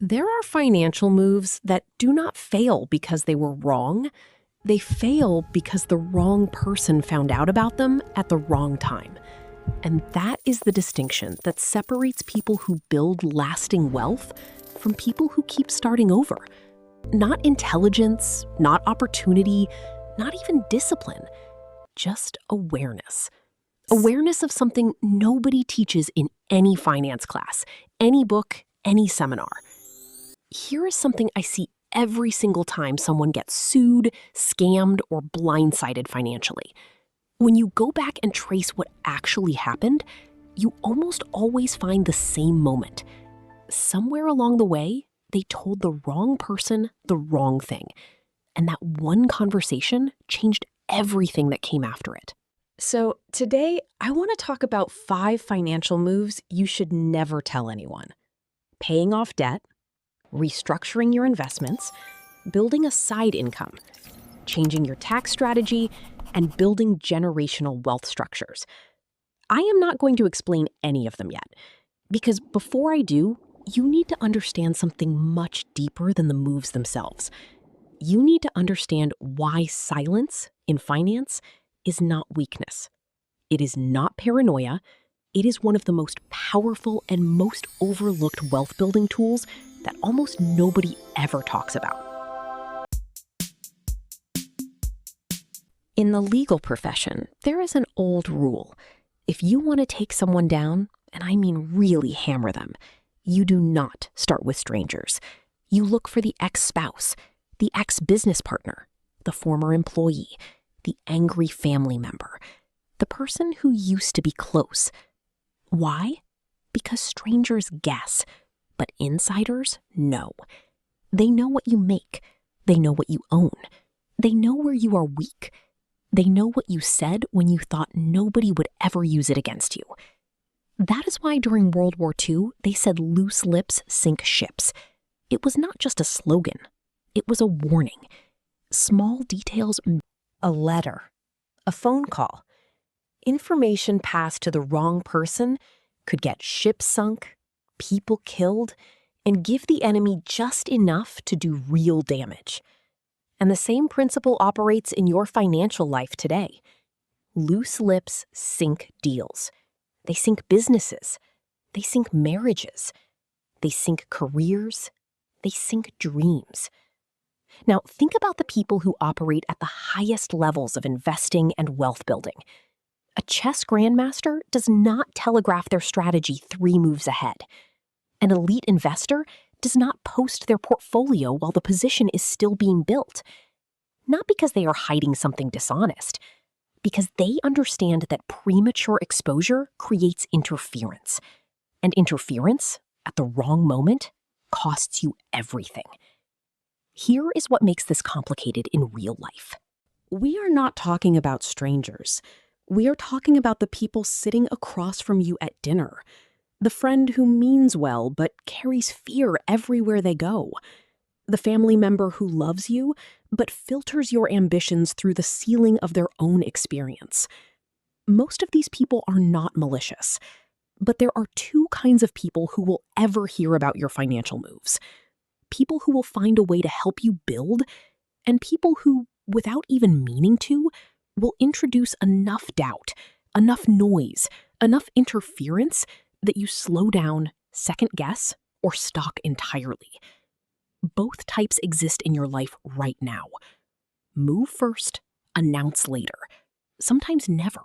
There are financial moves that do not fail because they were wrong. They fail because the wrong person found out about them at the wrong time. And that is the distinction that separates people who build lasting wealth from people who keep starting over. Not intelligence, not opportunity, not even discipline, just awareness. Awareness of something nobody teaches in any finance class, any book, any seminar. Here is something I see every single time someone gets sued, scammed, or blindsided financially. When you go back and trace what actually happened, you almost always find the same moment. Somewhere along the way, they told the wrong person the wrong thing. And that one conversation changed everything that came after it. So today, I want to talk about 5 financial moves you should never tell anyone. Paying off debt, restructuring your investments, building a side income, changing your tax strategy, and building generational wealth structures. I am not going to explain any of them yet, because before I do, you need to understand something much deeper than the moves themselves. You need to understand why silence in finance is not weakness. It is not paranoia. It is one of the most powerful and most overlooked wealth-building tools that almost nobody ever talks about. In the legal profession, there is an old rule. If you want to take someone down, and I mean really hammer them, you do not start with strangers. You look for the ex-spouse, the ex-business partner, the former employee, the angry family member, the person who used to be close. Why? Because strangers guess, but insiders know. They know what you make. They know what you own. They know where you are weak. They know what you said when you thought nobody would ever use it against you. That is why during World War II, they said loose lips sink ships. It was not just a slogan. It was a warning. Small details, a letter, a phone call, information passed to the wrong person could get ships sunk, people killed, and give the enemy just enough to do real damage. And the same principle operates in your financial life today. Loose lips sink deals. They sink businesses. They sink marriages. They sink careers. They sink dreams. Now, think about the people who operate at the highest levels of investing and wealth building. A chess grandmaster does not telegraph their strategy 3 moves ahead. An elite investor does not post their portfolio while the position is still being built. Not because they are hiding something dishonest, because they understand that premature exposure creates interference. And interference, at the wrong moment, costs you everything. Here is what makes this complicated in real life. We are not talking about strangers. We are talking about the people sitting across from you at dinner. The friend who means well but carries fear everywhere they go. The family member who loves you but filters your ambitions through the ceiling of their own experience. Most of these people are not malicious, but there are 2 kinds of people who will ever hear about your financial moves. People who will find a way to help you build, and people who, without even meaning to, will introduce enough doubt, enough noise, enough interference that you slow down, second guess, or stop entirely. Both types exist in your life right now. Move first, announce later. Sometimes never.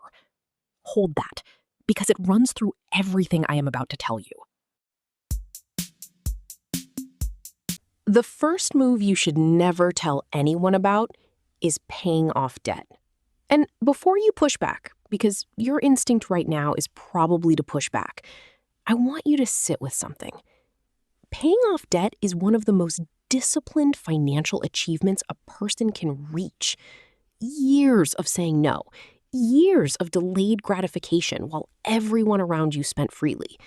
Hold that, because it runs through everything I am about to tell you. The first move you should never tell anyone about is paying off debt. And before you push back, because your instinct right now is probably to push back, I want you to sit with something. Paying off debt is one of the most disciplined financial achievements a person can reach. Years of saying no, years of delayed gratification while everyone around you spent freely.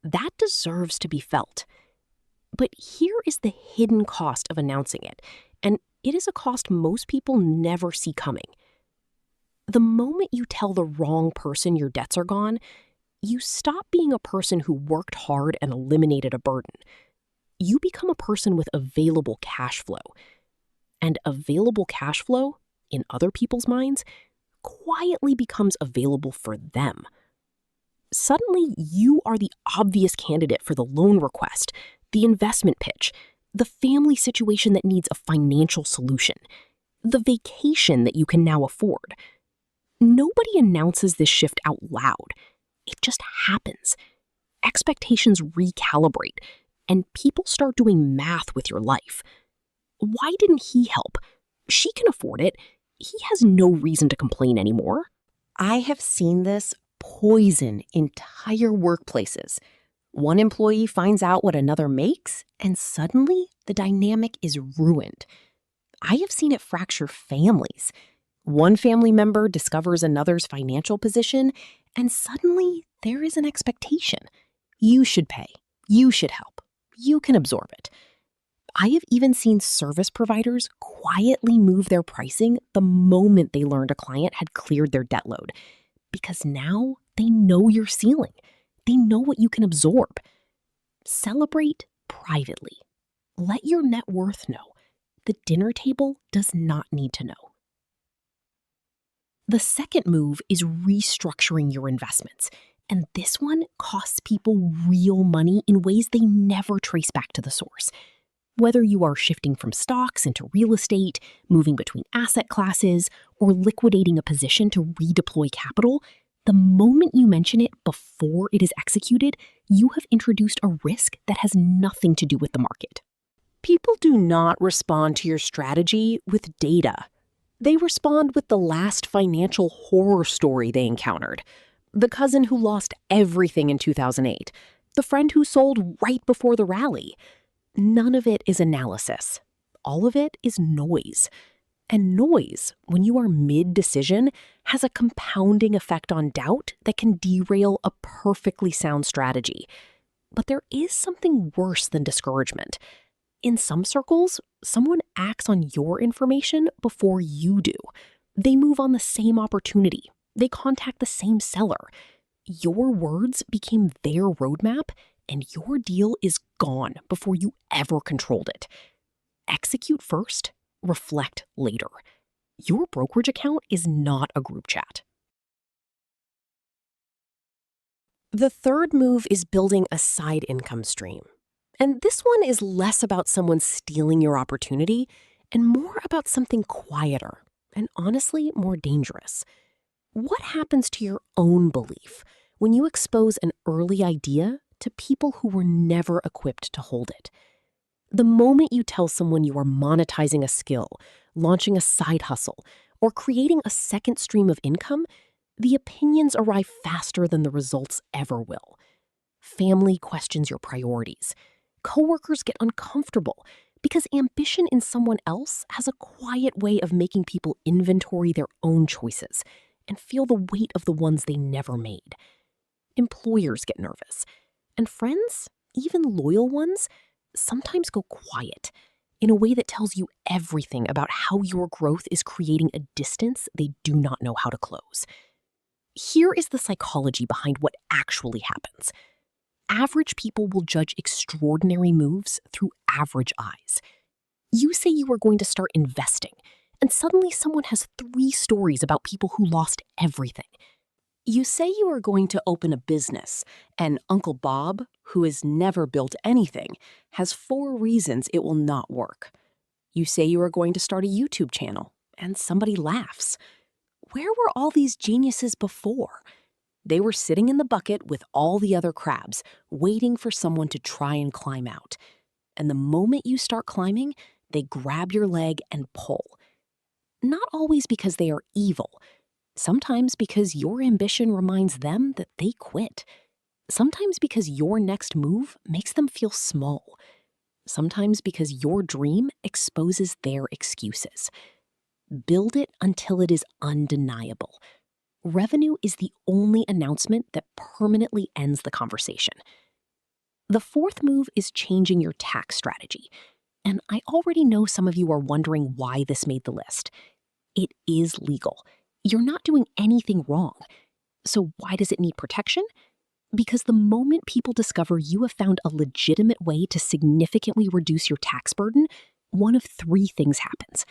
That deserves to be felt. But here is the hidden cost of announcing it, and it is a cost most people never see coming. The moment you tell the wrong person your debts are gone, you stop being a person who worked hard and eliminated a burden. You become a person with available cash flow. And available cash flow, in other people's minds, quietly becomes available for them. Suddenly, you are the obvious candidate for the loan request, the investment pitch, the family situation that needs a financial solution, the vacation that you can now afford. Nobody announces this shift out loud. It just happens. Expectations recalibrate, and people start doing math with your life. Why didn't he help? She can afford it. He has no reason to complain anymore. I have seen this poison entire workplaces. One employee finds out what another makes, and suddenly the dynamic is ruined. I have seen it fracture families. One family member discovers another's financial position, and suddenly there is an expectation. You should pay. You should help. You can absorb it. I have even seen service providers quietly move their pricing the moment they learned a client had cleared their debt load, because now they know your ceiling. They know what you can absorb. Celebrate privately. Let your net worth know. The dinner table does not need to know. The second move is restructuring your investments, and this one costs people real money in ways they never trace back to the source. Whether you are shifting from stocks into real estate, moving between asset classes, or liquidating a position to redeploy capital, the moment you mention it before it is executed, you have introduced a risk that has nothing to do with the market. People do not respond to your strategy with data. They respond with the last financial horror story they encountered. The cousin who lost everything in 2008. The friend who sold right before the rally. None of it is analysis. All of it is noise. And noise, when you are mid-decision, has a compounding effect on doubt that can derail a perfectly sound strategy. But there is something worse than discouragement. In some circles, someone acts on your information before you do. They move on the same opportunity. They contact the same seller. Your words became their roadmap, and your deal is gone before you ever controlled it. Execute first, reflect later. Your brokerage account is not a group chat. The third move is building a side income stream. And this one is less about someone stealing your opportunity and more about something quieter and honestly more dangerous. What happens to your own belief when you expose an early idea to people who were never equipped to hold it? The moment you tell someone you are monetizing a skill, launching a side hustle, or creating a second stream of income, the opinions arrive faster than the results ever will. Family questions your priorities. Coworkers get uncomfortable because ambition in someone else has a quiet way of making people inventory their own choices and feel the weight of the ones they never made. Employers get nervous. And friends, even loyal ones, sometimes go quiet in a way that tells you everything about how your growth is creating a distance they do not know how to close. Here is the psychology behind what actually happens. Average people will judge extraordinary moves through average eyes. You say you are going to start investing, and suddenly someone has 3 stories about people who lost everything. You say you are going to open a business, and Uncle Bob, who has never built anything, has 4 reasons it will not work. You say you are going to start a YouTube channel, and somebody laughs. Where were all these geniuses before? They were sitting in the bucket with all the other crabs, waiting for someone to try and climb out. And the moment you start climbing, they grab your leg and pull. Not always because they are evil. Sometimes because your ambition reminds them that they quit. Sometimes because your next move makes them feel small. Sometimes because your dream exposes their excuses. Build it until it is undeniable. Revenue is the only announcement that permanently ends the conversation. The fourth move is changing your tax strategy. And I already know some of you are wondering why this made the list. It is legal. You're not doing anything wrong. So why does it need protection? Because the moment people discover you have found a legitimate way to significantly reduce your tax burden, one of three things happens.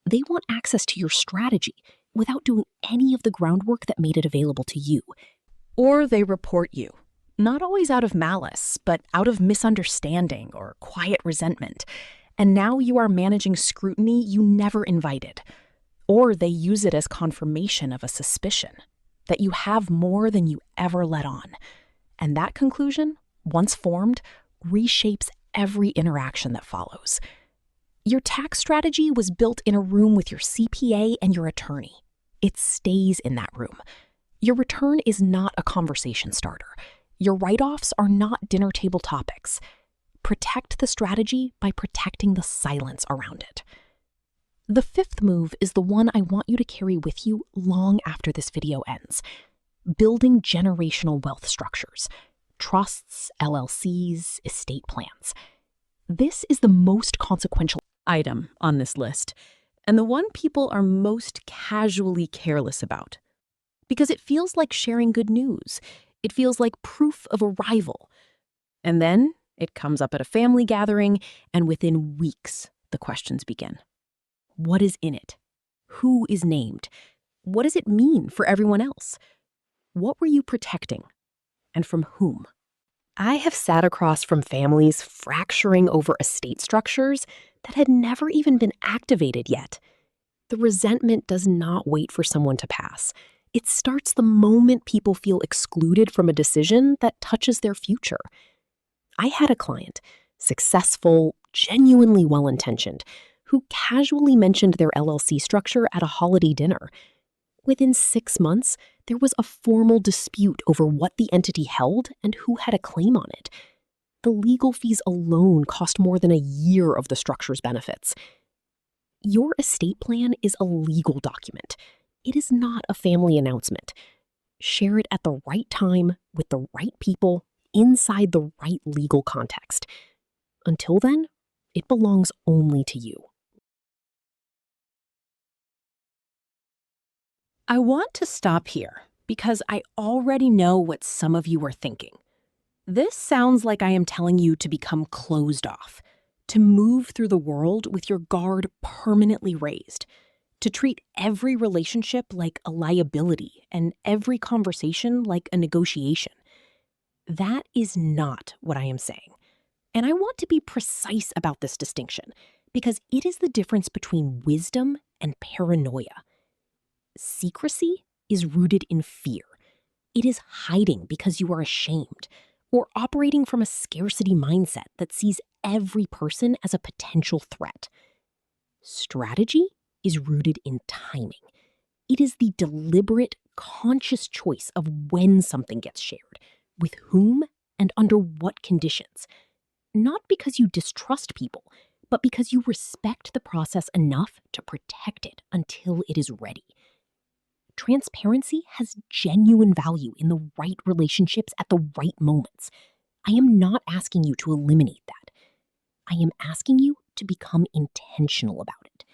They want access to your strategy without doing any of the groundwork that made it available to you. Or they report you, not always out of malice, but out of misunderstanding or quiet resentment. And now you are managing scrutiny you never invited. Or they use it as confirmation of a suspicion that you have more than you ever let on. And that conclusion, once formed, reshapes every interaction that follows. Your tax strategy was built in a room with your CPA and your attorney. It stays in that room. Your return is not a conversation starter. Your write-offs are not dinner table topics. Protect the strategy by protecting the silence around it. The fifth move is the one I want you to carry with you long after this video ends. Building generational wealth structures, trusts, LLCs, estate plans. This is the most consequential item on this list, and the one people are most casually careless about. Because it feels like sharing good news. It feels like proof of arrival. And then it comes up at a family gathering, and within weeks, the questions begin. What is in it? Who is named? What does it mean for everyone else? What were you protecting? And from whom? I have sat across from families fracturing over estate structures that had never even been activated yet. The resentment does not wait for someone to pass. It starts the moment people feel excluded from a decision that touches their future. I had a client, successful, genuinely well-intentioned, who casually mentioned their LLC structure at a holiday dinner. Within 6 months, there was a formal dispute over what the entity held and who had a claim on it. The legal fees alone cost more than a year of the structure's benefits. Your estate plan is a legal document. It is not a family announcement. Share it at the right time with the right people inside the right legal context. Until then, it belongs only to you. I want to stop here because I already know what some of you are thinking. This sounds like I am telling you to become closed off, to move through the world with your guard permanently raised, to treat every relationship like a liability and every conversation like a negotiation. That is not what I am saying. And I want to be precise about this distinction because it is the difference between wisdom and paranoia. Secrecy is rooted in fear. It is hiding because you are ashamed or operating from a scarcity mindset that sees every person as a potential threat. Strategy is rooted in timing. It is the deliberate, conscious choice of when something gets shared, with whom, and under what conditions. Not because you distrust people, but because you respect the process enough to protect it until it is ready. Transparency has genuine value in the right relationships at the right moments. I am not asking you to eliminate that. I am asking you to become intentional about it.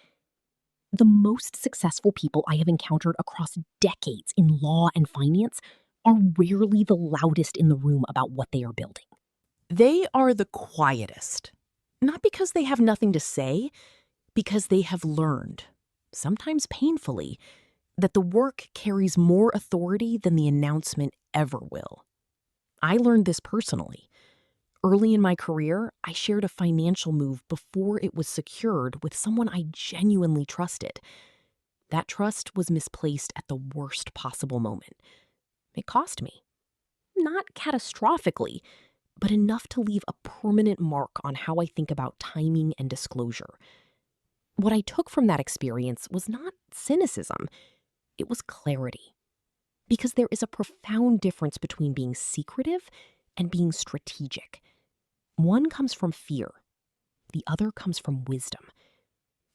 The most successful people I have encountered across decades in law and finance are rarely the loudest in the room about what they are building. They are the quietest, not because they have nothing to say, because they have learned, sometimes painfully, that the work carries more authority than the announcement ever will. I learned this personally. Early in my career, I shared a financial move before it was secured with someone I genuinely trusted. That trust was misplaced at the worst possible moment. It cost me. Not catastrophically, but enough to leave a permanent mark on how I think about timing and disclosure. What I took from that experience was not cynicism. It was clarity. Because there is a profound difference between being secretive and being strategic. One comes from fear. The other comes from wisdom.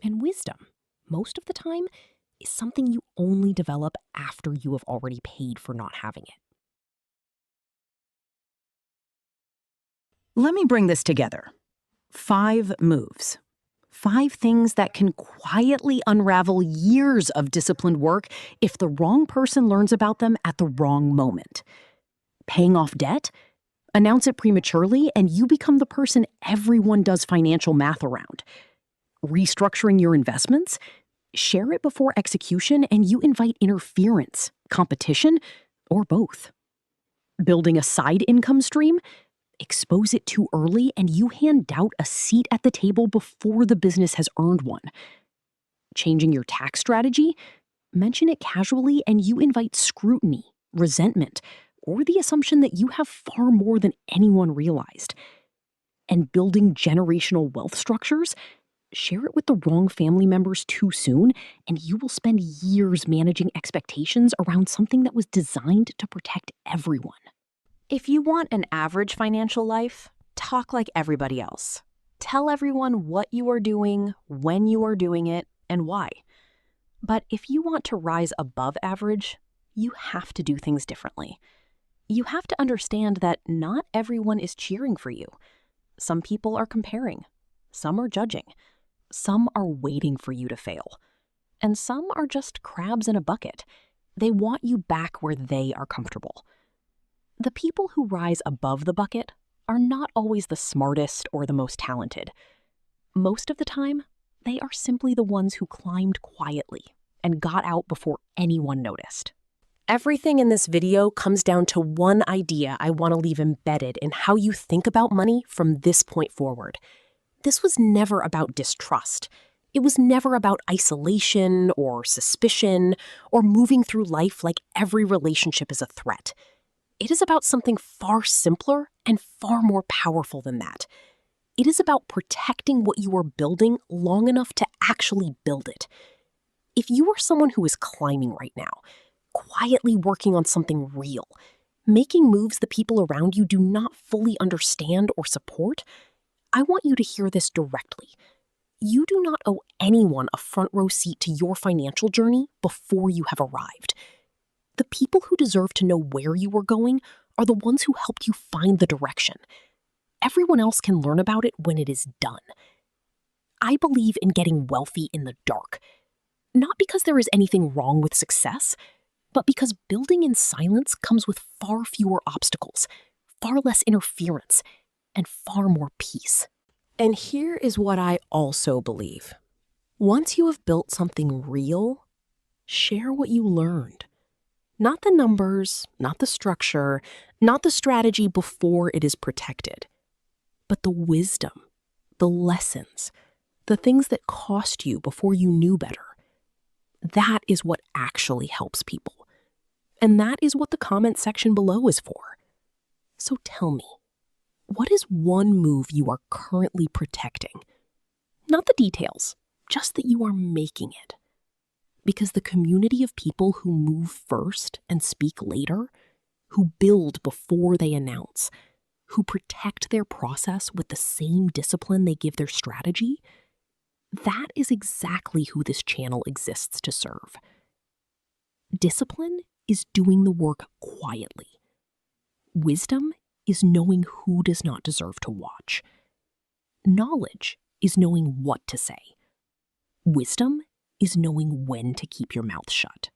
And wisdom, most of the time, is something you only develop after you have already paid for not having it. Let me bring this together. 5 moves. 5 things that can quietly unravel years of disciplined work if the wrong person learns about them at the wrong moment. Paying off debt? Announce it prematurely and you become the person everyone does financial math around. Restructuring your investments? Share it before execution and you invite interference, competition, or both. Building a side income stream? Expose it too early and you hand doubt a seat at the table before the business has earned one. Changing your tax strategy? Mention it casually and you invite scrutiny, resentment, or the assumption that you have far more than anyone realized. And building generational wealth structures? Share it with the wrong family members too soon, and you will spend years managing expectations around something that was designed to protect everyone. If you want an average financial life, talk like everybody else. Tell everyone what you are doing, when you are doing it, and why. But if you want to rise above average, you have to do things differently. You have to understand that not everyone is cheering for you. Some people are comparing. Some are judging. Some are waiting for you to fail. And some are just crabs in a bucket. They want you back where they are comfortable. The people who rise above the bucket are not always the smartest or the most talented. Most of the time, they are simply the ones who climbed quietly and got out before anyone noticed. Everything in this video comes down to one idea I want to leave embedded in how you think about money from this point forward. This was never about distrust. It was never about isolation or suspicion or moving through life like every relationship is a threat. It is about something far simpler and far more powerful than that. It is about protecting what you are building long enough to actually build it. If you are someone who is climbing right now, quietly working on something real, making moves the people around you do not fully understand or support, I want you to hear this directly. You do not owe anyone a front row seat to your financial journey before you have arrived. The people who deserve to know where you are going are the ones who helped you find the direction. Everyone else can learn about it when it is done. I believe in getting wealthy in the dark, not because there is anything wrong with success, but because building in silence comes with far fewer obstacles, far less interference, and far more peace. And here is what I also believe. Once you have built something real, share what you learned. Not the numbers, not the structure, not the strategy before it is protected, but the wisdom, the lessons, the things that cost you before you knew better. That is what actually helps people. And that is what the comment section below is for. So tell me, what is one move you are currently protecting? Not the details, just that you are making it. Because the community of people who move first and speak later, who build before they announce, who protect their process with the same discipline they give their strategy, that is exactly who this channel exists to serve. Discipline is doing the work quietly. Wisdom is knowing who does not deserve to watch. Knowledge is knowing what to say. Wisdom is knowing when to keep your mouth shut.